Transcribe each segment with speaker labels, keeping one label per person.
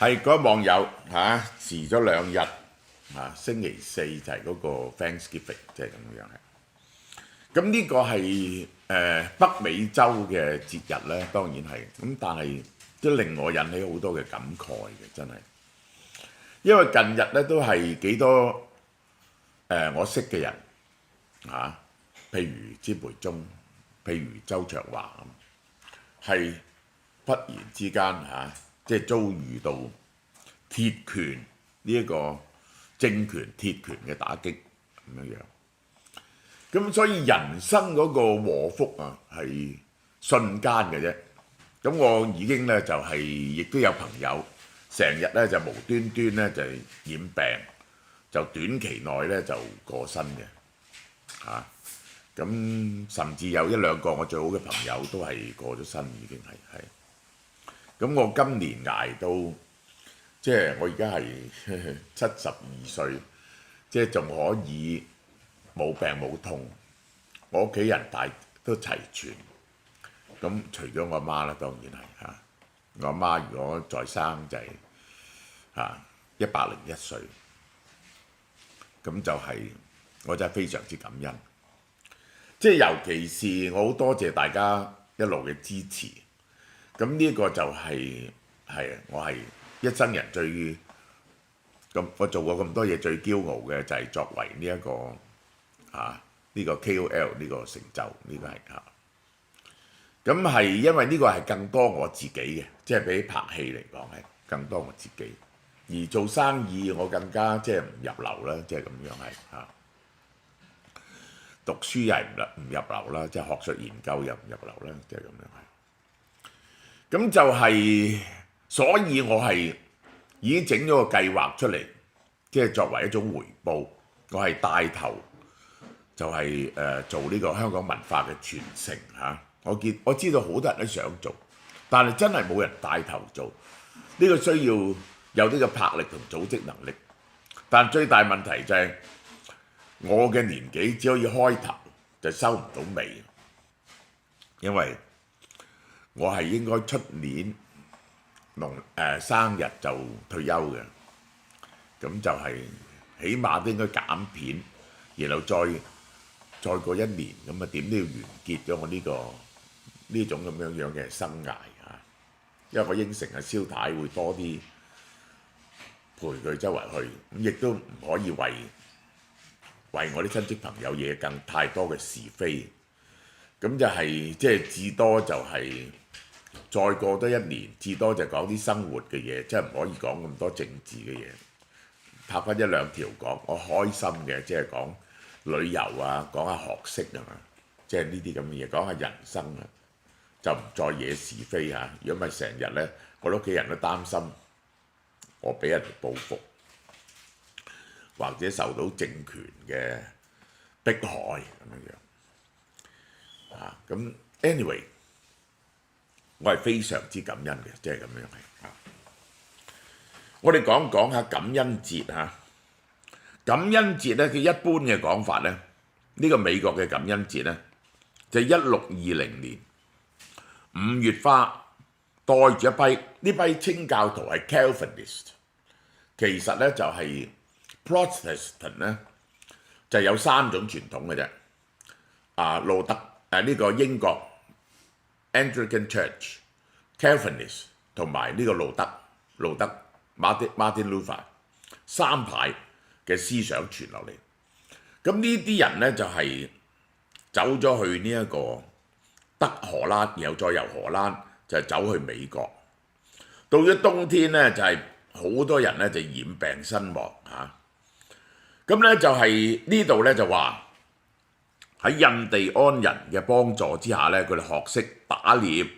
Speaker 1: 係嗰網友遲咗2日星期四就係嗰個 Thanksgiving，即係咁樣係。咁呢個係北美洲嘅節日咧，當然係咁，但係都令我引起好多嘅感慨嘅，真係。因為近日咧都係幾多我識嘅人譬如詹培忠，譬如周焯華咁，係忽然之間即係遭遇到鐵拳呢一個政權鐵拳嘅打擊咁樣樣。咁所以人生嗰個禍福係瞬間嘅啫。咁我已經咧就係、亦都有朋友成日咧就無端端咧就係染病，就短期內咧就過身嘅咁甚至有1-2個我最好嘅朋友都係過咗身，已經係。咁我今年捱到即係我而家係72歲，即係仲可以冇病冇痛，我屋企人都齊全。咁除咗我阿媽啦，當然係我阿媽如果在生就係101歲，咁就係我真係非常之感恩。即係尤其是我好多謝大家一路嘅支持。咁呢個就係我係一生人我做過咁多嘢最驕傲嘅就係作為呢一個呢個 KOL 呢個成就，呢個係咁係因為呢個係更多我自己嘅，即係比拍戲嚟講係更多我自己。而做生意我更加即係唔入流啦，即係咁樣係讀書又係唔入流啦，即係學術研究又唔入流啦，即係咁樣係。咁就係，所以我係已經整咗個計劃出嚟，即係作為一種回報，我係帶頭就係做呢個香港文化嘅傳承我知道好多人都想做，但係真係冇人帶頭做。呢個需要有呢個魄力同組織能力，但最大問題就係我嘅年紀只可以開頭，就收唔到尾，因為我係應該出年生日就退休嘅，咁就係起碼都應該減片，然後再過1年咁點都要完結咗我呢種咁樣嘅生涯因為我應承蕭太會多啲陪佢周圍去，咁亦都唔可以為我啲親戚朋友惹更太多嘅是非，咁就係即係至多就係再過多1年，至多就講啲生活嘅嘢，即係唔可以講咁多政治嘅嘢，拍翻1-2條講我開心嘅，即係講旅遊講下學識即係呢啲咁嘅嘢，講下人生就唔再惹是非如果唔係成日咧，我屋企人都擔心我俾人哋報復，或者受到政權嘅迫害咁樣咁 anyway， 我係非常之感恩嘅，即係咁樣係我哋講下感恩節感恩節咧，佢一般嘅講法咧，呢個美國嘅感恩節咧，就係1620年5月花帶住呢批清教徒係 Calvinist， 其實咧就係 Protestant 咧就有3種傳統嘅啫。路德呢個英國 Anglican Church、Calvinist 同埋呢個路德 Martin Luther 3派嘅思想傳落嚟。咁呢啲人咧就係走咗去呢一個荷蘭，然後再由荷蘭就走去美國。到咗冬天咧就係好多人咧就染病身亡咁咧就係呢度咧就話喺印第安人嘅幫助之下咧，佢哋學識打獵、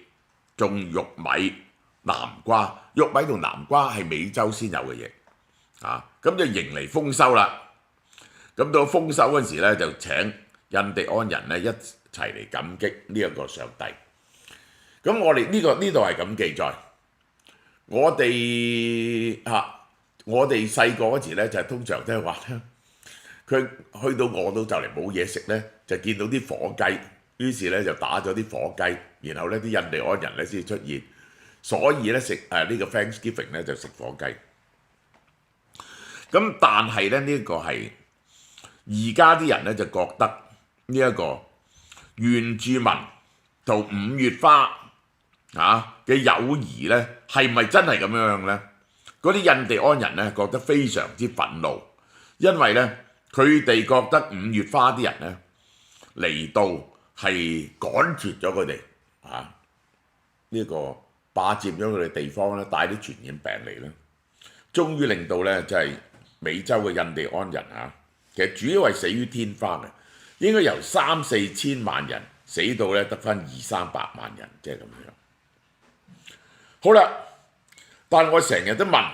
Speaker 1: 種玉米、南瓜。玉米同南瓜係美洲先有嘅嘢咁就迎嚟豐收啦。咁到豐收嗰陣時咧，就請印第安人咧一齊嚟感激呢一個上帝。咁我哋呢度係咁記載，我哋細個嗰時咧就係通常都係話咧，佢去到餓到就嚟冇嘢食咧，就見到啲火雞，於是咧就打咗啲火雞，然後咧啲印第安人咧先出現，所以咧食呢個 Thanksgiving 咧就食火雞。咁但係咧呢個係而家啲人咧就覺得呢一個原住民同五月花嘅友誼咧係咪真係咁樣咧？嗰啲印第安人咧覺得非常之憤怒，因為咧佢哋覺得五月花啲人咧嚟到係趕絕咗佢哋呢個霸佔咗佢哋地方咧，帶啲傳染病嚟咧，終於令到咧就係美洲嘅印第安人其實主要係死於天花嘅，應該由3、4千萬人死到咧得返200、300萬人，即係咁樣。好啦，但我成日都問，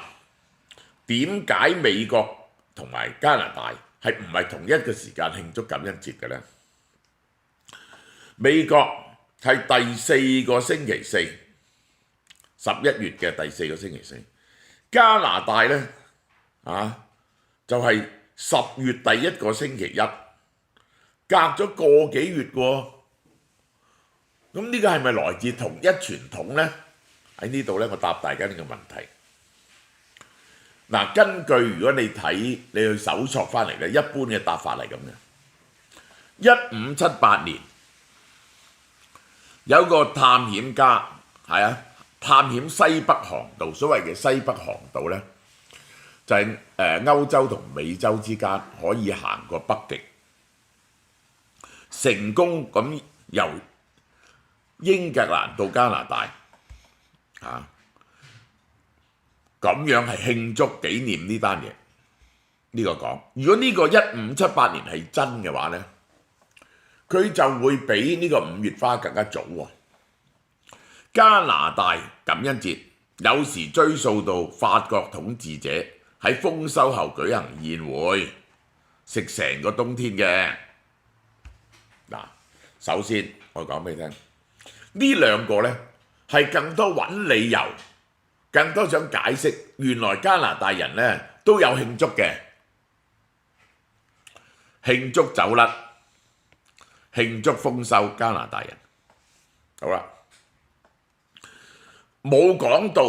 Speaker 1: 點解美國同埋加拿大係唔係同一個時間慶祝感恩節嘅咧？美國係第4個星期四，11月嘅第4個星期四。加拿大咧就係10月第1個星期一，隔咗個幾月喎。咁呢個係咪來自同一傳統咧？喺呢度咧，我答大家呢個問題。嗱，根據如果你去搜索翻嚟咧，一般嘅答法係咁嘅。1578年有個探險家探險西北航道，所謂嘅西北航道咧，就係歐洲同美洲之間可以行過北極，成功咁由英格蘭到加拿大咁樣係慶祝紀念呢單嘢。呢個講，如果呢個1578年係真嘅話咧，佢就會比呢個五月花更加早喎。加拿大感恩節有時追溯到法國統治者喺豐收後舉行宴會，食成個冬天嘅。嗱，首先我講俾你聽，呢兩個咧係更多揾理由，更多想解釋原來加拿大人咧都有慶祝嘅，慶祝走甩，慶祝豐收。加拿大人好啦，冇講到。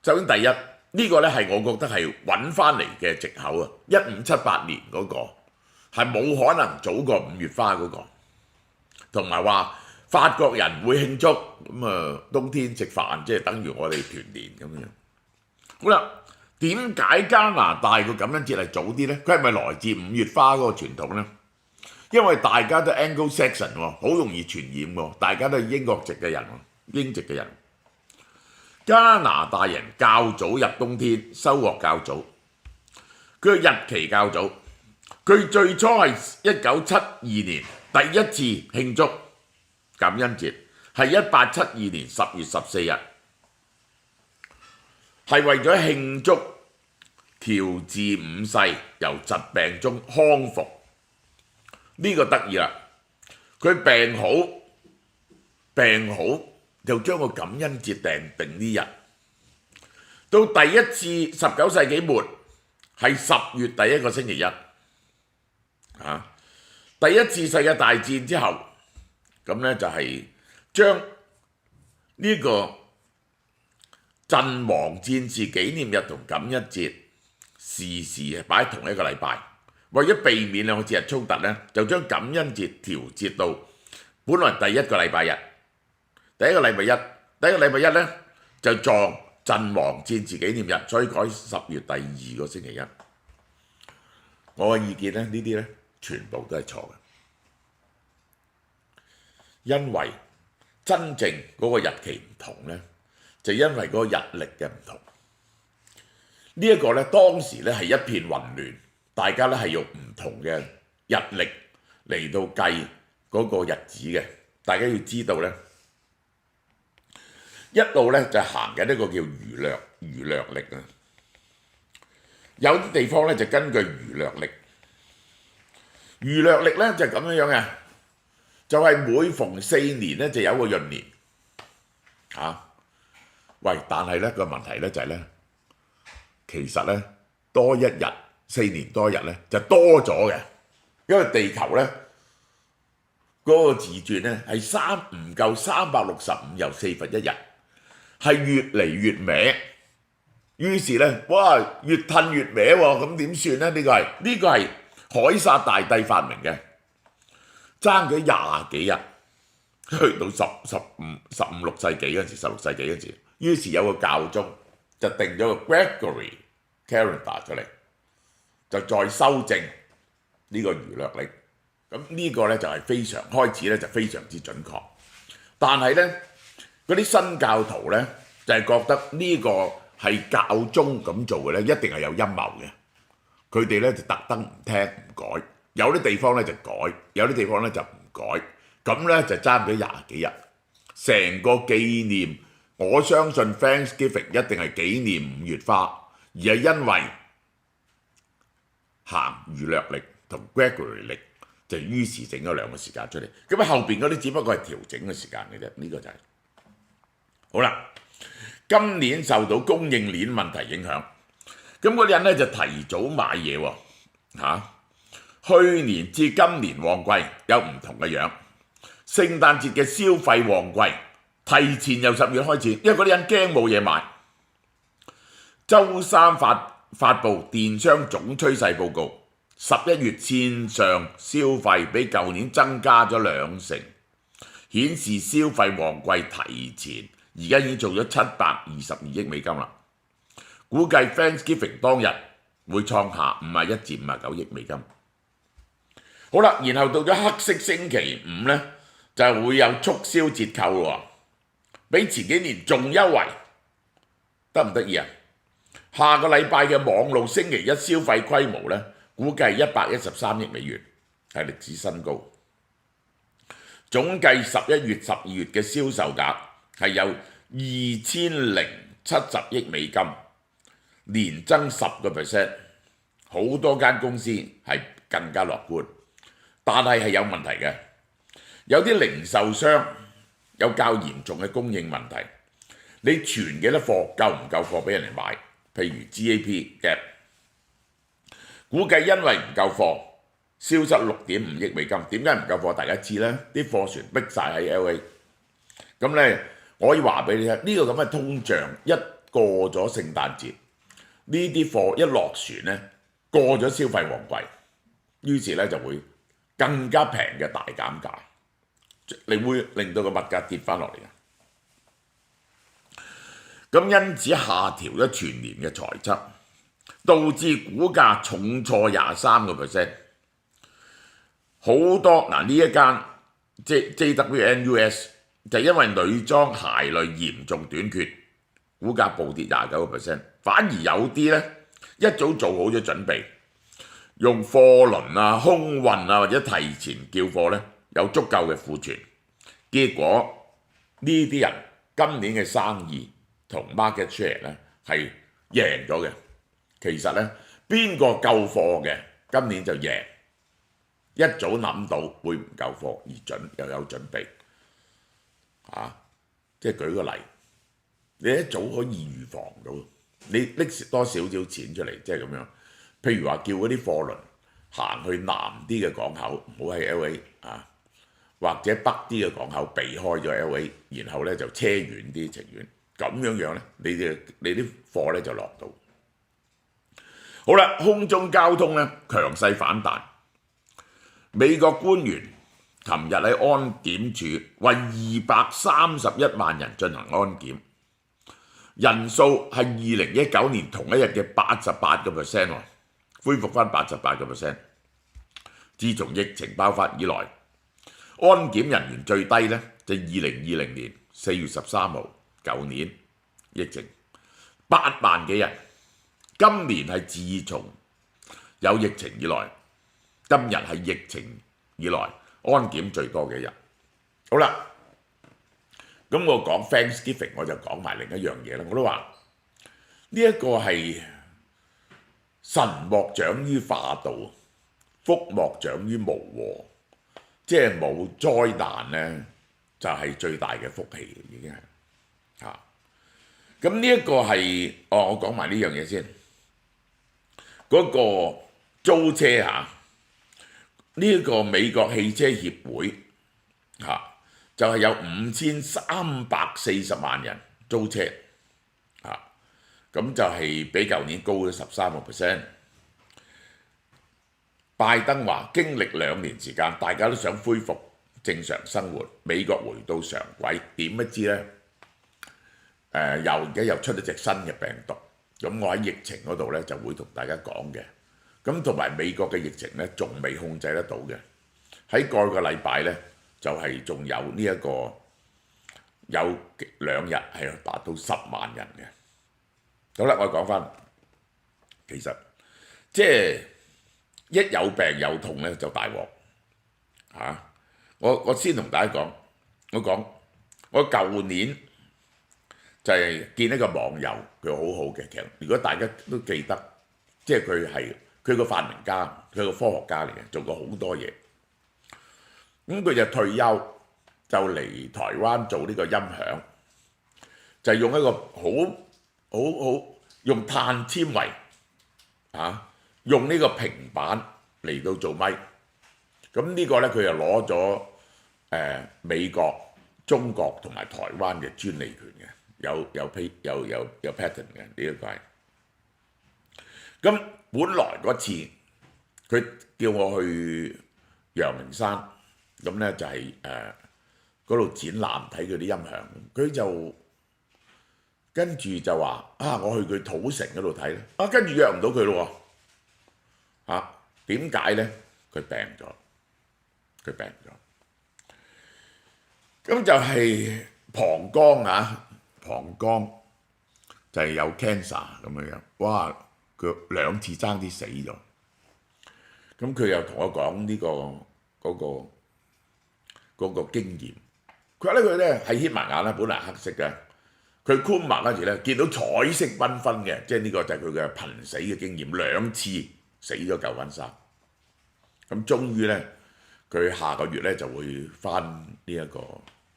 Speaker 1: 首先第一，呢個咧係我覺得係揾翻嚟嘅藉口啊！1578年嗰個係冇可能早過五月花嗰個，同埋話法國人會慶祝咁冬天食飯，即係等於我哋團年咁樣。好啦，點解加拿大個感恩節係早啲咧？佢係咪來自五月花嗰個傳統咧？因為大家都 Anglo-Saxon 喎，好容易傳染喎，大家都係英國籍嘅人，英籍嘅人。加拿大人較早入冬天，收穫較早，佢嘅日期較早。佢最初係1972年第一次慶祝感恩節，係1872年10月14日，係為咗慶祝喬治5世由疾病中康復。呢個得意啦，佢病好就將個感恩節定呢日。到第一次19世紀末係10月第1個星期一。第一次世界大戰之後，咁咧就係將呢個陣亡戰士紀念日同感恩節時擺喺同一個禮拜。為咗避免兩個節日衝突咧，就將感恩節調節到本來第一個禮拜日，第一個禮拜一咧就撞陣亡戰士紀念日，所以改10月第2個星期一。我嘅意見咧，呢啲咧全部都係錯嘅，因為真正嗰個日期唔同咧，就因為嗰個日曆嘅唔同。呢一個咧當時咧係一片混亂。大家咧係用唔同嘅日曆嚟到計嗰個日子嘅，大家要知道咧，一路咧就行緊一個叫儒略曆啊。有啲地方咧就根據儒略曆，儒略曆咧就咁樣嘅，就係每逢4年咧就有個閏年喂，但係咧個問題咧就係咧，其實咧多一日。4年多日咧就多咗嘅，因為地球咧嗰個自轉咧係唔夠365又1/4日，係越嚟越歪，於是呢，哇，越褪越歪喎，咁點算呢？呢個係凱撒大帝發明嘅，爭咗廿幾日。去到15、16世紀嗰陣時，16世紀嗰陣時，於是有個教宗就定咗個 Gregory Calendar 出嚟，就再修正呢個儒略曆。咁呢個咧就係開始咧就非常之準確，但係咧嗰啲新教徒咧就係覺得呢個係教宗咁做嘅咧，一定係有陰謀嘅。佢哋咧就特登唔聽唔改，有啲地方咧就改，有啲地方咧就唔改。咁咧就爭咗廿幾日，成個紀念，我相信 Thanksgiving 一定係紀念5月花，而係因為行儒略曆同 Gregory 曆，就於是整咗兩個時間出嚟。咁後邊嗰啲只不過係調整嘅時間嘅啫，呢個就係好啦。今年受到供應鏈問題影響，咁嗰啲人咧就提早買嘢喎嚇。去年至今年旺季有唔同嘅樣。聖誕節嘅消費旺季提前由10月開始，因為嗰啲人驚冇嘢買。週三發布電商總趨勢報告，11月線上消費比舊年增加咗2成，顯示消費旺季提前，而家已經做咗722億美金啦。估計 Thanksgiving 當日會創下51至59億美金。好啦，然後到咗黑色星期五呢，就會有促銷折扣喎，比前幾年仲優惠，得唔得意啊？下個禮拜嘅網路星期一消費規模呢，估計113億美元，係歷史新高。總計11月、12月嘅銷售額係有2070億美金，年增10%。好多間公司係更加樂觀，但係有問題嘅。有啲零售商有較嚴重嘅供應問題，你存幾多貨夠唔夠貨俾人哋買？譬如 GAP Gap， 估計因為唔夠貨，消失6.5億美金。點解唔夠貨？大家知啦，啲貨船逼晒喺 LA。咁咧，我可以話俾你聽，呢個咁嘅通脹一過咗聖誕節，呢啲貨一落船咧，過咗消費旺季，於是咧就會更加平嘅大減價。你會令到個物價跌翻落嚟嘅，咁因此下調咗全年嘅財測，導致股價重挫23%。好多嗱呢一間JWNUS 就因為女裝鞋類嚴重短缺，股價暴跌29%。反而有啲呢一早做好咗準備，用貨輪啊、空運啊或者提前叫貨呢，有足夠嘅庫存，結果呢啲人今年嘅生意同 market share 咧係贏咗嘅。其實呢，邊個夠貨嘅今年就贏，一早諗到會唔夠貨而又有準備即係舉個例，你一早可以預防到，你拎多少少錢出嚟，即係咁樣。譬如話叫嗰啲貨輪行去南啲嘅港口，唔好喺 LA 或者北啲嘅港口避開咗 LA， 然後咧就車遠啲情願，咁樣呢，你啲貨咧就落到。好啦，空中交通咧強勢反彈，美國官員琴日喺安檢處為231萬人進行安檢，人數係2019年同一日嘅88%，恢復翻88%。自從疫情爆發以來，安檢人員最低呢就2020年4月13號，舊年疫情8萬幾人。今年係自從有疫情以來，今日係疫情以來安檢最多嘅人。好啦，咁我講 Thanksgiving 我就講埋另一樣嘢啦。我都話呢一個係神莫長於化道，福莫長於無禍，即係冇災難呢，就係最大嘅福氣，已經係咁呢一個係我講埋呢樣嘢先。嗰個租車呢個美國汽車協會就係有5340萬人租車啊，咁就係比舊年高咗13%。拜登話經歷2年時間，大家都想恢復正常生活，美國回到常軌，點不知呢？而家又出咗隻新嘅病毒，咁我喺疫情嗰度呢就會同大家講嘅。咁同埋美國嘅疫情呢仲未控制得到嘅，喺過去個禮拜呢，就係仲有呢一個有2日係達到10萬人嘅。好啦，我講翻，其實即係一有病有痛呢就大鑊嚇。我先同大家講，我舊年就係見一個網友，佢好好嘅。其實如果大家都記得，即係佢個發明家，佢個科學家嚟嘅，做過好多嘢。咁佢就退休，就嚟台灣做呢個音響，就係用一個好用碳纖維用呢個平板嚟到做咪。咁呢個呢，佢又攞咗美國、中國同埋台灣嘅專利權嘅，有 patent 嘅呢一個係。咁本來嗰次佢叫我去陽明山，咁呢就係嗰度展覽睇佢啲音響，佢就跟住就話我去佢土城嗰度睇咧，跟住約唔到佢咯喎，點解呢？佢病咗。咁就係膀胱就係有 cancer 咁樣，哇！佢2次爭啲死咗。咁佢又同我講呢嗰個經驗。佢話咧，佢咧係掀埋眼啦，本嚟黑色嘅，佢箍埋嗰時咧見到彩色繽紛嘅，即係呢個就係佢嘅瀕死嘅經驗，2次死咗舊婚紗。咁終於咧，佢下個月咧就會翻呢一個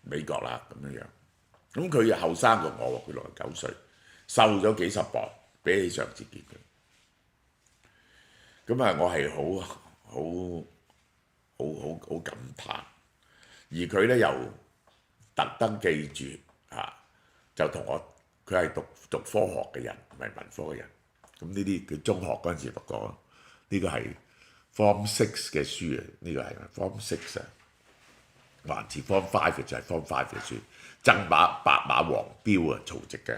Speaker 1: 美國啦，咁樣樣。咁佢又後生過我喎，佢69歲，瘦咗幾十磅，比起上次見佢。咁我係好感嘆，而佢咧又特登記住就同我，佢係讀科學嘅人，唔係文科嘅人。咁呢啲佢中學嗰陣時讀過，呢個係 Form 6嘅書啊，呢個係 Form 6啊，還是 Form 5嘅就係 Form 5嘅書，爭把白馬王標啊，曹植嘅。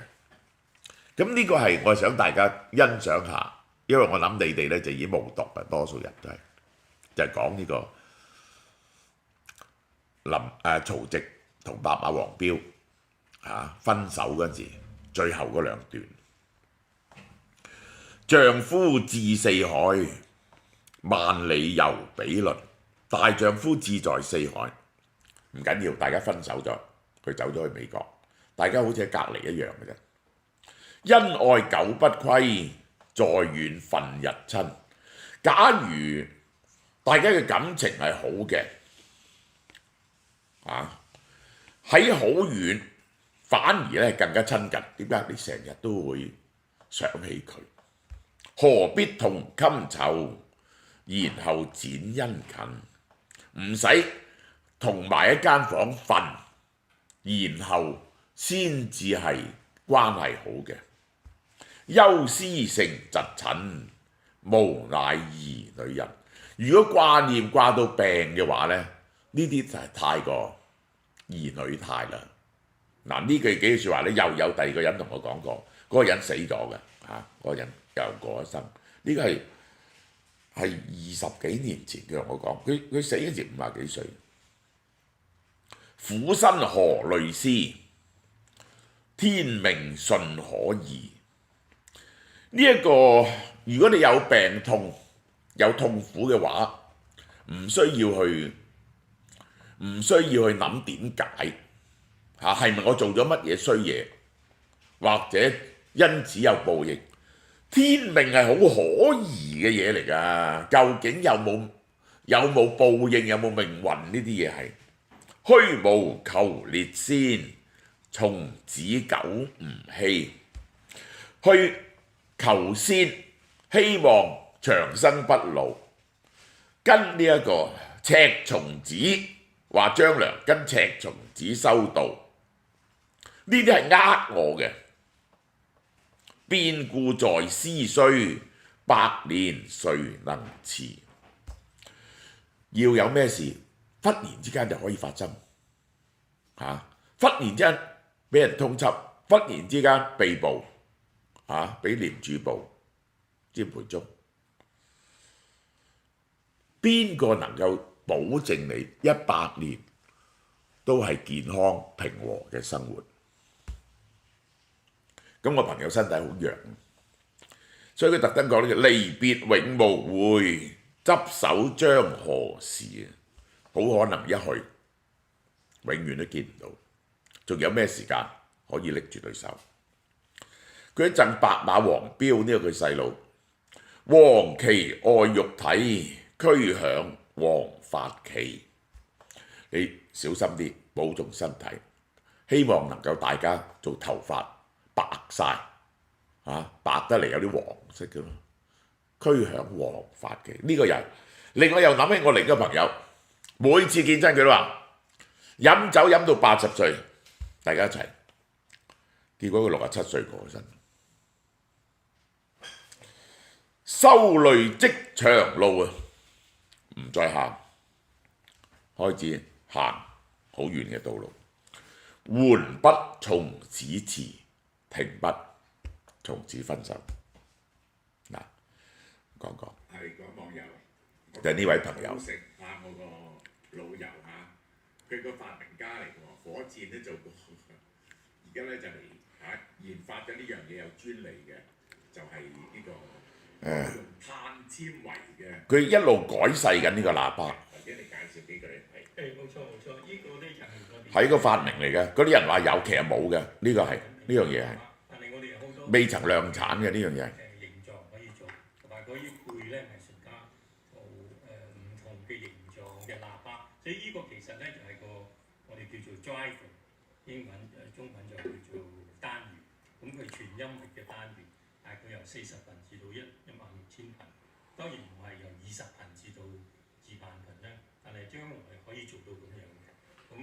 Speaker 1: 咁呢個係我想大家欣賞下。因為我諗你哋咧就已經冇讀嘅，多數人都係就係講呢個曹植同白馬王標分手嗰陣時，最後嗰2段。丈夫志四海，萬里猶比鄰。大丈夫志在四海，唔緊要，大家分手咗，佢走咗去美國，大家好似喺隔離一樣嘅啫。恩愛久不歸，在遠分日親。假如大家嘅感情係好嘅，喺好遠，反而咧更加親近。點解？你成日都會想起佢，何必同衾醜，然後展殷勤？唔使同埋一間房瞓，然後先至係關係好嘅。憂思成疾診，無乃兒女人。如果掛念掛到病嘅話咧，呢啲就係太過兒女態啦。嗱，呢幾句説話咧，又有第2個人同我講過，嗰個人死咗嘅嗰個人又過咗身。呢個係20幾年前佢同我講，佢死嗰時50幾歲。苦身何慮思，天命順可移。呢一個，如果你有病痛、有痛苦嘅話，唔需要去諗點解係咪我做咗乜嘢衰嘢，或者因此有報應。天命係好可疑嘅嘢嚟㗎，究竟有冇報應，有冇命運呢啲嘢係虛無求列先，從子久唔希。去求仙，希望長生不老，跟呢一個赤松子話張良跟赤松子修道，呢呢啲係呃我嘅。變故在思緒，百年誰能辭？要有咩事，忽然之間就可以發生忽然之間俾人通緝，忽然之間被捕俾廉署部知陪蹤。邊個能夠保證你100年都係健康平和嘅生活？咁我朋友身體好弱，所以佢特登講呢個離別永無會，執手將何時？好可能一去，永遠都見唔到。仲有咩時間可以拎住對手？佢一贈白馬王標呢個佢細佬，黃旗愛玉體，驅響黃髮旗。你小心啲，保重身體。希望能夠大家做頭髮白晒白得嚟有啲黃色嘅咯。驅響黃髮旗呢個人，令我又諗起我另一個朋友，每次見親佢都話飲酒飲到80歲，大家一齊，結果佢67歲過身。收淚即長路唔再行，開始行好遠嘅道路。緩筆從此辭，停筆從此分手。嗱，講講
Speaker 2: 係個網友，
Speaker 1: 就係呢位朋友。
Speaker 2: 食我個老友佢個發明家嚟喎，火箭都做過，而家咧就嚟研發咗呢樣嘢有專利嘅，就係呢個用碳纖維嘅。
Speaker 1: 佢一路改細緊呢個喇叭。
Speaker 2: 或者你介紹幾個嚟睇？
Speaker 3: 冇錯，呢個咧就係我哋
Speaker 1: 係個發明嚟嘅，嗰啲人話有，其實冇嘅。呢個係呢樣嘢係
Speaker 3: 但係我哋有好多
Speaker 1: 未曾量產嘅呢樣嘢。
Speaker 3: 形狀可以做，同埋可以配咧藝術家做唔同嘅形狀嘅喇叭。所以呢個其實咧就係個我哋叫做 driver， 英文中文就叫做單元。咁佢全音域嘅單元，大概由40頻至到16000頻。當然唔係由20頻至到2萬頻啦，但係將來可以做到咁樣嘅。咁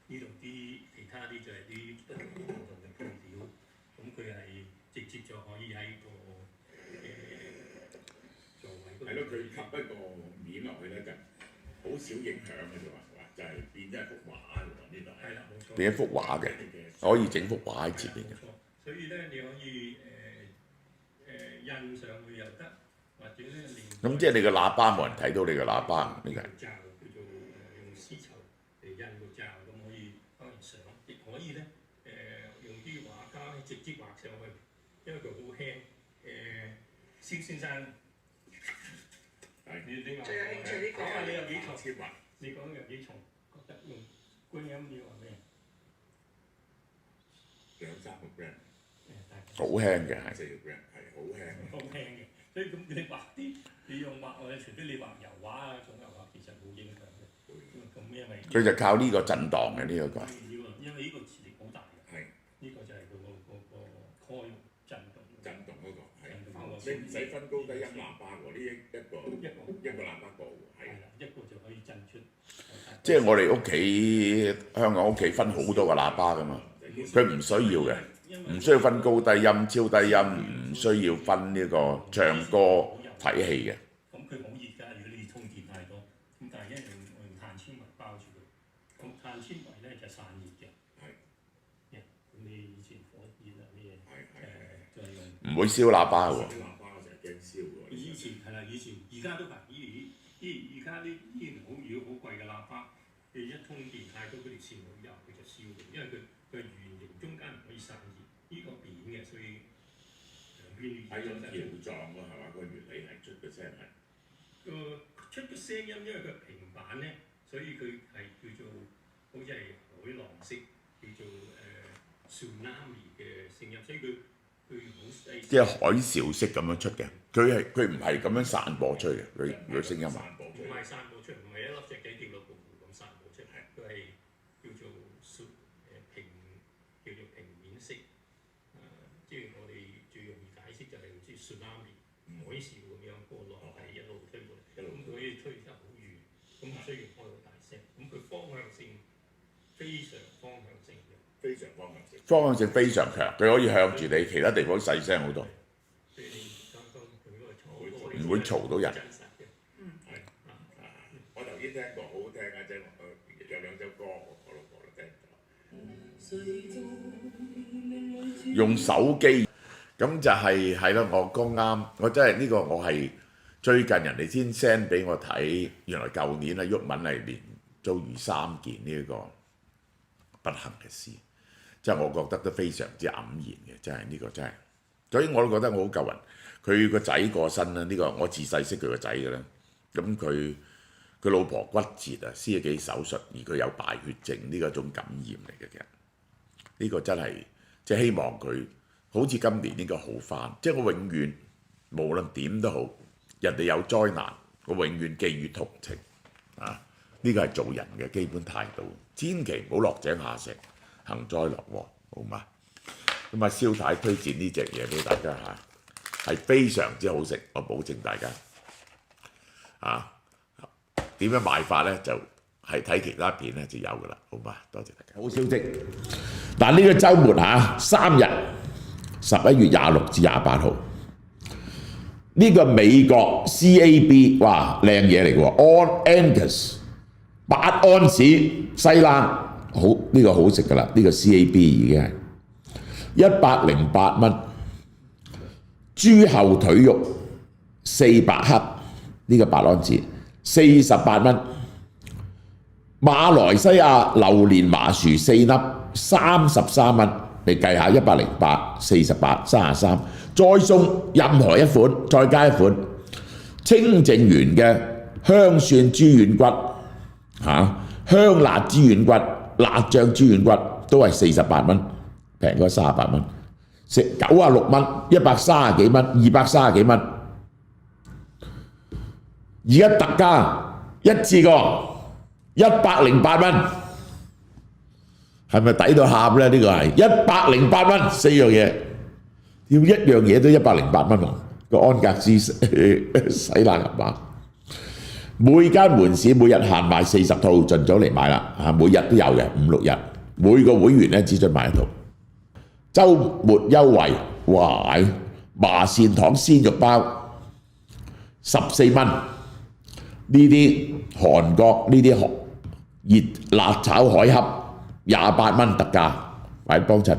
Speaker 3: 呢度啲其他啲就係啲唔同嘅配料，咁佢係直接就可以喺個座位嗰度。
Speaker 2: 係咯，佢吸一個面落去咧就好少影響嘅啫嘛，就係變咗一幅畫喎，呢度係。
Speaker 3: 係啦，冇錯。
Speaker 1: 變一幅畫嘅，可以整幅畫喺前面嘅。
Speaker 3: 所以咧，你可以印上去又得，或者咧
Speaker 1: 咁即係你個喇叭冇人睇到你個喇叭，呢個係。
Speaker 3: 罩叫做用絲綢嚟印個罩，咁可以當然上，亦可以咧用啲畫家咧直接畫上去，因為佢好輕。蕭先生，你話
Speaker 4: 最有興趣呢個
Speaker 3: 講下你有幾重？
Speaker 2: 纖維，
Speaker 3: 你講有幾重？覺得用觀音要話咩
Speaker 2: 2-3個 gram，
Speaker 1: 好輕嘅係。
Speaker 2: 4個 gram 係好輕嘅。
Speaker 3: 好輕嘅，所以咁你畫啲，你用畫我哋除非你畫油畫啊，種油畫其實冇影響嘅。咁因為
Speaker 1: 佢就靠呢個震盪嘅呢一個。
Speaker 3: 因為呢個磁力好大嘅。
Speaker 2: 係。
Speaker 3: 呢個就係嗰個 coil 震動。
Speaker 2: 震動嗰個係。
Speaker 3: 震動嗰個。
Speaker 2: 你唔使分高低音喇叭喎，呢一個喇叭部係。
Speaker 3: 一個就可以震出。
Speaker 1: 即係我哋屋企香港屋企分好多個喇叭㗎嘛，佢唔需要嘅，唔需要分高低音、超低音，唔需要分呢個唱歌睇戲嘅。
Speaker 3: 咁佢好熱㗎，如果你充電太多，咁但係因為我用碳纖維包住佢，咁碳纖維咧就散熱嘅。係。咁你以前火箭啊啲嘢，就係用。
Speaker 1: 唔會燒喇叭喎。
Speaker 2: 喇叭我成日驚燒喎。
Speaker 3: 以前係啦，以前而家都係，而家啲依然好，如果好貴嘅喇叭，你一通電太多嗰條線好油，佢就燒嘅，因為佢係圓形，中間唔可以散熱，呢個扁嘅，所以兩邊
Speaker 2: 係用條狀喎，係嘛？個原理係出嘅聲係。
Speaker 3: 出嘅聲音，因為佢平板咧，所以佢係叫做好似係海浪式，叫做tsunami 嘅聲音，所以佢好細。
Speaker 1: 即係海嘯式咁樣出嘅，佢唔係咁樣散播出嚟嘅，佢聲音啊。
Speaker 3: 唔係散播出嚟，唔係一粒石仔跌落個湖咁散播出嚟，佢係叫做平面式。即係我哋最容易解釋就係好似 tsunami 海嘯咁樣個浪係一路推過嚟，咁佢可以推得好遠，咁唔需要開好大聲，咁佢方向性非常方向性嘅。
Speaker 2: 非常方向性。
Speaker 1: 方向性非常強，佢可以向住你，其他地方細聲好多，
Speaker 3: 譬如你剛剛佢嗰個坐
Speaker 1: 唔會嘈到人。
Speaker 2: 真實嘅。係我頭先聽過，好好聽啊！即係有兩首歌，我老婆都聽咗。
Speaker 1: 用手機咁就係咯，我剛啱，我真係呢個我係最近人哋先 send 俾我睇，原來舊年啊鬱文係連遭遇3件呢一個不幸嘅事，即係我覺得都非常之黯然嘅，真係呢個真係，所以我都覺得我好救人。佢個仔過身啦，呢個我自細識佢個仔嘅啦，咁佢老婆骨折啊，施咗幾手術，而佢有敗血症呢個種感染嚟嘅，其實呢個真係即係希望佢好似今年應該好返。即係我永遠無論點都好，人哋有災難，我永遠寄予同情啊！呢個係做人嘅基本態度，千祈唔好落井下石，幸災樂禍，好嘛？咁啊，蕭太推薦呢隻嘢俾大家嚇，係非常之好食，我保證大家啊。點樣賣法咧？就係睇其他片咧就有噶啦，好嘛？多謝大家。好消息，嗱呢個週末嚇3日，11月26至28號，呢個美國 CAB 哇靚嘢嚟嘅喎 ，Angus 8安士西冷，好呢個好食噶啦，呢個 CAB 已經係108蚊，豬後腿肉400克，呢個8安士。48蚊，馬來西亞榴蓮麻薯4粒33蚊，你計下108、48、33，再送任何一款，再加一款清淨園嘅香蒜豬軟骨香辣豬軟骨、辣醬豬軟骨都係48蚊，平過38蚊，食96蚊，130幾蚊，230幾蚊。而家特價一次過108蚊，係咪抵到喊咧？呢個係108蚊4樣嘢，要一樣嘢都108蚊喎。個安格斯洗冷牛扒，每間門市每日限賣40套，盡早嚟買啦嚇！每日都有嘅5、6日，每個會員咧只准買一套。週末優惠，哇！麻善堂鮮肉包14蚊。呢啲韓國呢啲熱辣炒海恰28蚊特價，快幫襯！